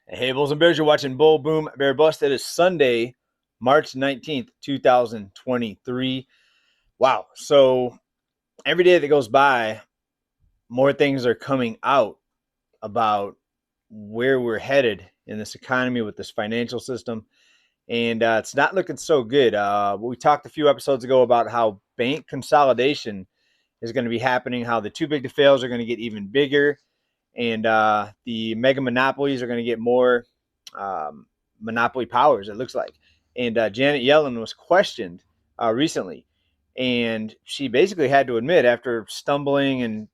Hey, Bulls and Bears, you're watching Bull Boom Bear Bust. It is Sunday, March 19th, 2023. Wow. So every day that goes by, more things are coming out about where we're headed in this economy with this financial system. And it's not looking so good. We talked a few episodes ago about how bank consolidation is going to be happening, how the too big to fails are going to get even bigger, and the mega monopolies are going to get more monopoly powers, it looks like. And Janet Yellen was questioned recently, and she basically had to admit, after stumbling and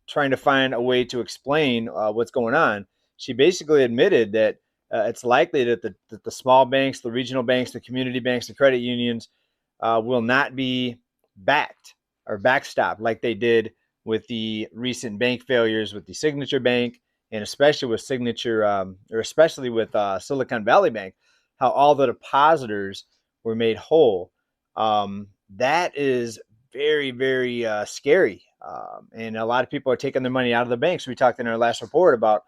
trying to find a way to explain what's going on, she basically admitted that it's likely that the small banks, the regional banks, the community banks, the credit unions will not be backed or backstopped like they did with the recent bank failures with the Signature Bank, and especially with Silicon Valley Bank, how all the depositors were made whole. That is very, very scary. And a lot of people are taking their money out of the banks. We talked in our last report about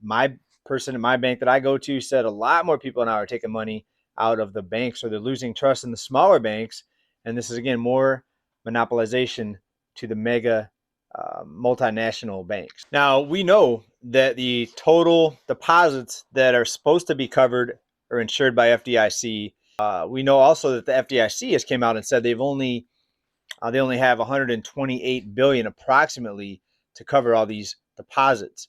my person in my bank that I go to said a lot more people now are taking money out of the banks, or they're losing trust in the smaller banks. And this is, again, more monopolization to the mega multinational banks. Now, we know that the total deposits that are supposed to be covered or insured by FDIC. We know also that the FDIC has came out and said they only have 128 billion approximately to cover all these deposits.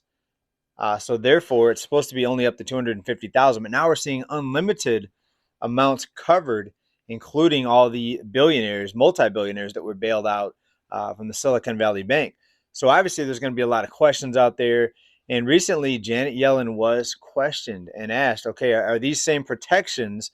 So therefore, it's supposed to be only up to 250,000. But now we're seeing unlimited amounts covered, including all the billionaires, multi-billionaires that were bailed out from the Silicon Valley Bank. So obviously, there's going to be a lot of questions out there. And recently, Janet Yellen was questioned and asked, okay, are these same protections,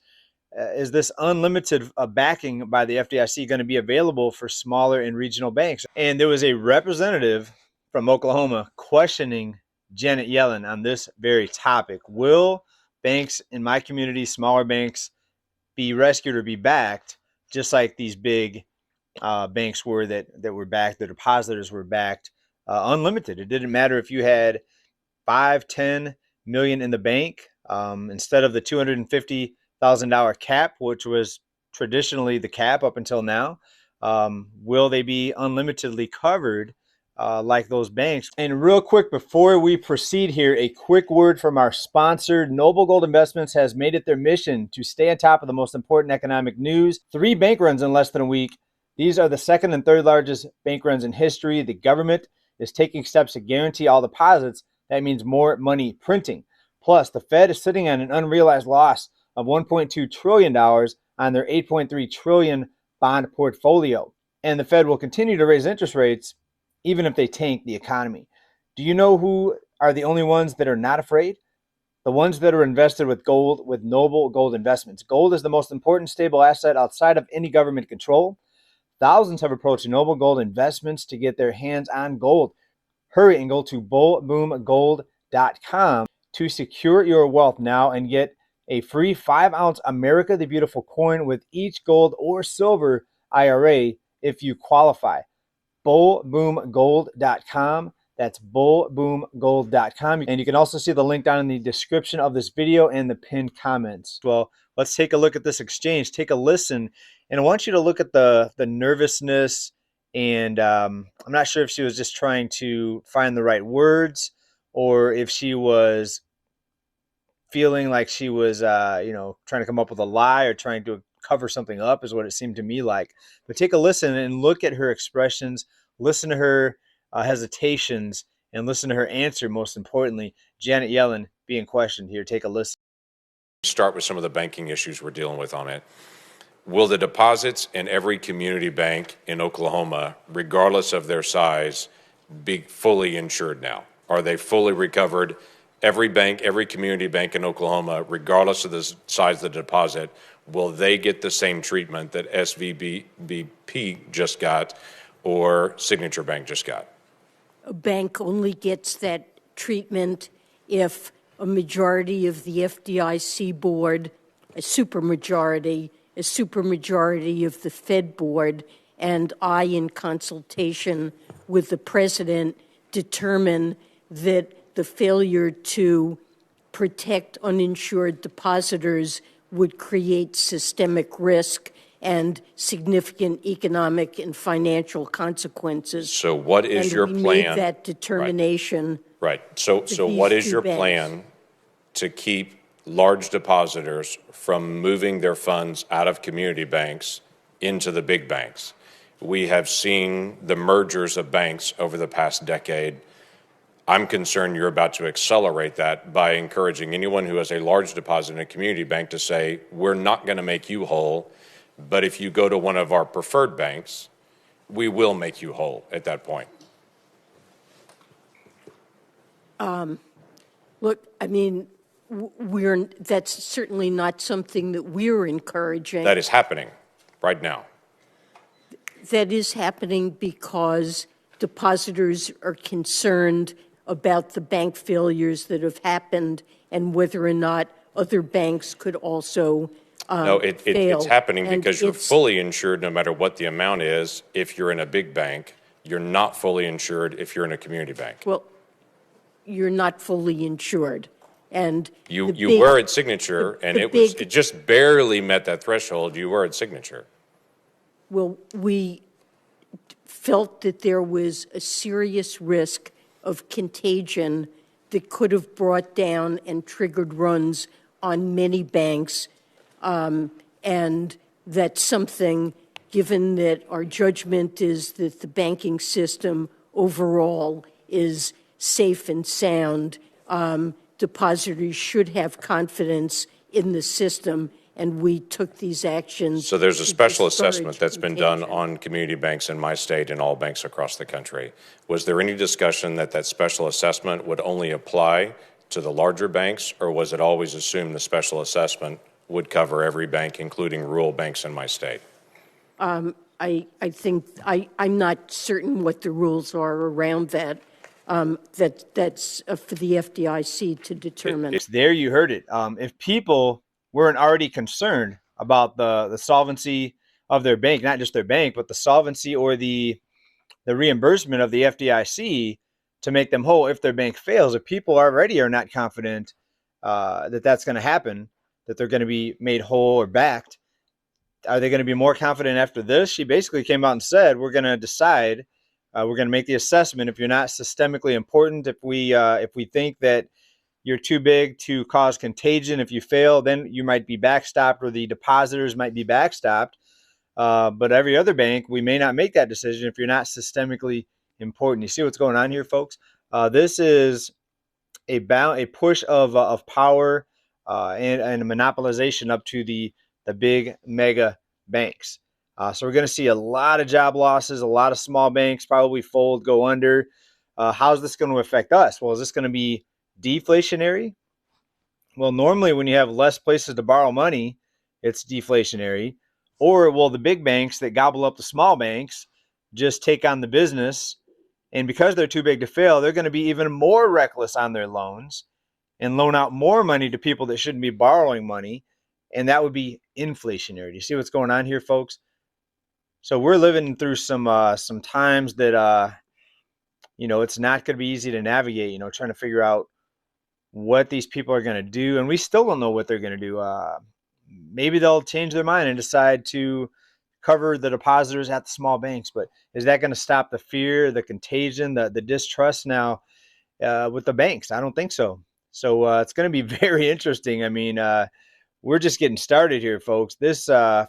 is this unlimited backing by the FDIC going to be available for smaller and regional banks? And there was a representative from Oklahoma questioning Janet Yellen on this very topic. Will banks in my community, smaller banks, be rescued or be backed just like these big banks were that were backed, the depositors were backed unlimited? It didn't matter if you had 5-10 million in the bank, instead of the $250,000 cap, which was traditionally the cap up until now. Will they be unlimitedly covered like those banks? And real quick, before we proceed here, a quick word from our sponsor. Noble Gold Investments has made it their mission to stay on top of the most important economic news. 3 bank runs in less than a week. These are the second and third largest bank runs in history. The government is taking steps to guarantee all deposits. That means more money printing. Plus, the Fed is sitting on an unrealized loss of $1.2 trillion on their $8.3 trillion bond portfolio. And the Fed will continue to raise interest rates even if they tank the economy. Do you know who are the only ones that are not afraid? The ones that are invested with gold, with Noble Gold Investments. Gold is the most important stable asset outside of any government control. Thousands have approached Noble Gold Investments to get their hands on gold. Hurry and go to bullboomgold.com to secure your wealth now and get a free 5-ounce America the Beautiful coin with each gold or silver IRA if you qualify. bullboomgold.com. That's bullboomgold.com. And you can also see the link down in the description of this video and the pinned comments. Well, let's take a look at this exchange. Take a listen. And I want you to look at the nervousness. And I'm not sure if she was just trying to find the right words, or if she was feeling like she was, trying to come up with a lie or trying to cover something up, is what it seemed to me like. But take a listen and look at her expressions, listen to her hesitations, and listen to her answer, most importantly. Janet Yellen being questioned here. Take a listen. Start with some of the banking issues we're dealing with on it. Will the deposits in every community bank in Oklahoma, regardless of their size, be fully insured now? Are they fully recovered? Every bank, every community bank in Oklahoma, regardless of the size of the deposit, will they get the same treatment that SVBP just got or Signature Bank just got? A bank only gets that treatment if a majority of the FDIC board, a supermajority of the Fed board, and I, in consultation with the president, determine that the failure to protect uninsured depositors would create systemic risk and significant economic and financial consequences. So what is and your we plan? made that determination. Right. So these what is two your banks. plan to keep large depositors from moving their funds out of community banks into the big banks? We have seen the mergers of banks over the past decade. I'm concerned you're about to accelerate that by encouraging anyone who has a large deposit in a community bank to say, we're not going to make you whole, but if you go to one of our preferred banks, we will make you whole at that point. Look, I mean, that's certainly not something that we're encouraging. That is happening right now. That is happening because depositors are concerned about the bank failures that have happened and whether or not other banks could also No, fail. it's happening And because you're fully insured no matter what the amount is. If you're in a big bank, you're not fully insured if you're in a community bank. Well, you're not fully insured. And you were at Signature, and it just barely met that threshold. You were at Signature. Well, we felt that there was a serious risk of contagion that could have brought down and triggered runs on many banks, and that's something, given that our judgment is that the banking system overall is safe and sound, depositors should have confidence in the system, and we took these actions. So there's a special discourage assessment that's been done contagion. on community banks in my state and all banks across the country. Was there any discussion that that special assessment would only apply to the larger banks, or was it always assumed the special assessment would cover every bank, including rural banks in my state? I think I'm not certain what the rules are around that. That's for the FDIC to determine. There you heard it. If people weren't already concerned about the solvency of their bank, not just their bank, but the solvency or the reimbursement of the FDIC to make them whole if their bank fails, if people already are not confident that that's going to happen, that they're going to be made whole or backed, are they going to be more confident after this? She basically came out and said, we're going to decide, we're going to make the assessment. If you're not systemically important, if we think that you're too big to cause contagion, if you fail, then you might be backstopped, or the depositors might be backstopped. But every other bank, we may not make that decision if you're not systemically important. You see what's going on here, folks? This is a push of power and a monopolization up to the big mega banks. So we're going to see a lot of job losses, a lot of small banks probably fold, go under. How's this going to affect us? Well, is this going to be deflationary? Well, normally when you have less places to borrow money, it's deflationary. Or will the big banks that gobble up the small banks just take on the business? And because they're too big to fail, they're going to be even more reckless on their loans and loan out more money to people that shouldn't be borrowing money. And that would be inflationary. Do you see what's going on here, folks? So we're living through some times that, it's not going to be easy to navigate, trying to figure out what these people are going to do. And we still don't know what they're going to do. Maybe they'll change their mind and decide to cover the depositors at the small banks. But is that going to stop the fear, the contagion, the distrust now with the banks? I don't think so. So it's going to be very interesting. I mean, we're just getting started here, folks. This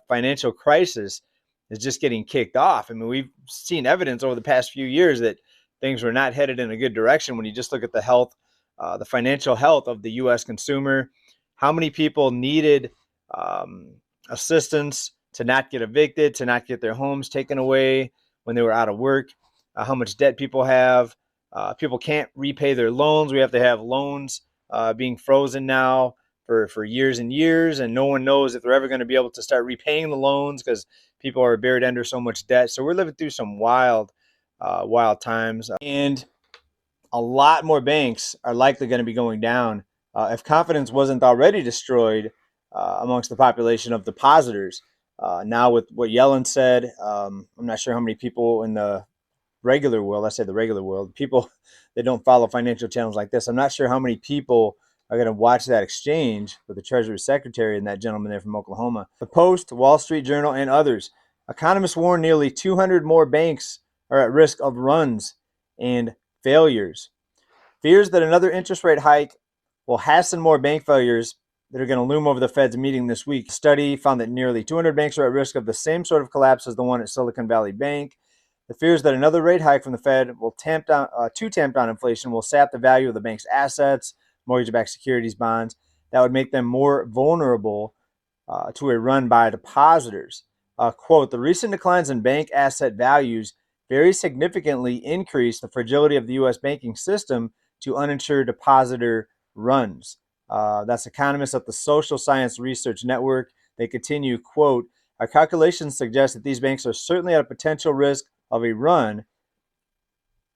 financial crisis is just getting kicked off. I mean, we've seen evidence over the past few years that things were not headed in a good direction when you just look at the health, the financial health of the U.S. consumer. How many people needed assistance to not get evicted, to not get their homes taken away when they were out of work, how much debt people have. People can't repay their loans. We have to have loans being frozen now for years and years, and no one knows if they're ever going to be able to start repaying the loans because people are buried under so much debt. So we're living through some wild times, and a lot more banks are likely going to be going down if confidence wasn't already destroyed amongst the population of depositors. Now with what Yellen said, I'm not sure how many people in the regular world, I say the regular world, people that don't follow financial channels like this, I'm not sure how many people are going to watch that exchange with the Treasury Secretary and that gentleman there from Oklahoma. The Post, Wall Street Journal, and others. Economists warn nearly 200 more banks are at risk of runs and failures. Fears that another interest rate hike will hasten more bank failures that are going to loom over the Fed's meeting this week. A study found that nearly 200 banks are at risk of the same sort of collapse as the one at Silicon Valley Bank. The fears that another rate hike from the Fed will tamp down inflation will sap the value of the bank's assets, mortgage-backed securities, bonds. That would make them more vulnerable to a run by depositors. Quote, the recent declines in bank asset values very significantly increase the fragility of the U.S. banking system to uninsured depositor runs. That's economists at the Social Science Research Network. They continue, quote, our calculations suggest that these banks are certainly at a potential risk of a run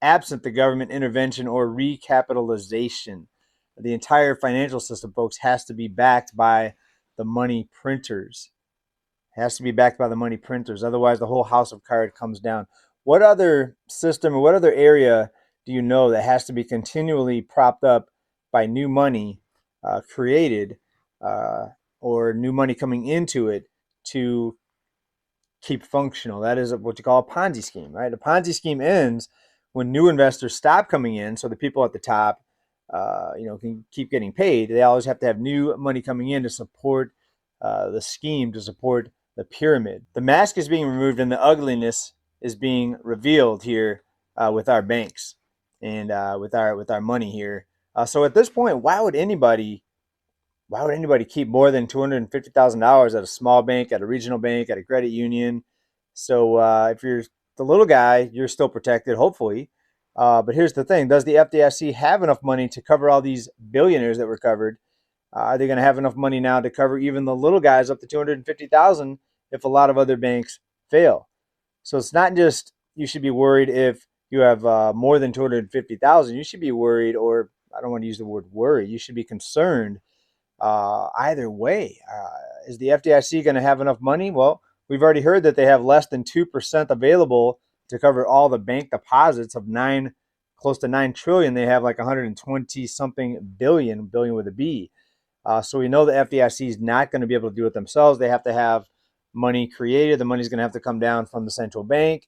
absent the government intervention or recapitalization. The entire financial system, folks, has to be backed by the money printers. Has to be backed by the money printers. Otherwise, the whole house of cards comes down. What other system or what other area do you know that has to be continually propped up by new money created or new money coming into it to keep functional? That is what you call a Ponzi scheme, right? A Ponzi scheme ends when new investors stop coming in, so the people at the top, can keep getting paid. They always have to have new money coming in to support the scheme, to support the pyramid. The mask is being removed, and the ugliness is being revealed here with our banks and with our money here. So at this point, why would anybody keep more than $250,000 at a small bank, at a regional bank, at a credit union? So if you're the little guy, you're still protected, hopefully. But here's the thing: does the FDIC have enough money to cover all these billionaires that were covered? Are they going to have enough money now to cover even the little guys up to 250,000 if a lot of other banks fail? So it's not just you should be worried if you have more than 250,000. You should be worried, or I don't want to use the word worry. You should be concerned either way. Is the FDIC going to have enough money? Well, we've already heard that they have less than 2% available to cover all the bank deposits of close to 9 trillion. They have like 120 something billion with a B. So we know the FDIC is not going to be able to do it themselves. They have to have money created. The money's going to have to come down from the central bank.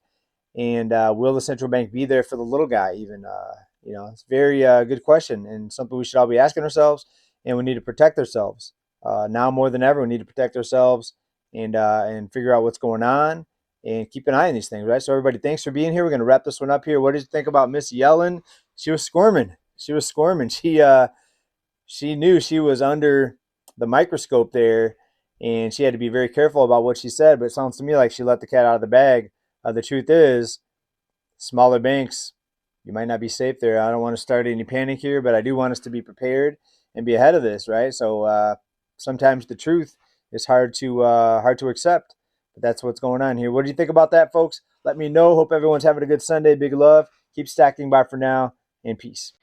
And will the central bank be there for the little guy even? It's a very good question and something we should all be asking ourselves. And we need to protect ourselves. Now more than ever, we need to protect ourselves and figure out what's going on and keep an eye on these things, right? So everybody, thanks for being here. We're going to wrap this one up here. What did you think about Miss Yellen? She was squirming. She knew she was under the microscope there, and she had to be very careful about what she said. But it sounds to me like she let the cat out of the bag. The truth is, smaller banks, you might not be safe there. I don't want to start any panic here, but I do want us to be prepared and be ahead of this, right? So sometimes the truth is hard to accept, but that's what's going on here. What do you think about that, folks? Let me know. Hope everyone's having a good Sunday. Big love. Keep stacking. Bye for now, and peace.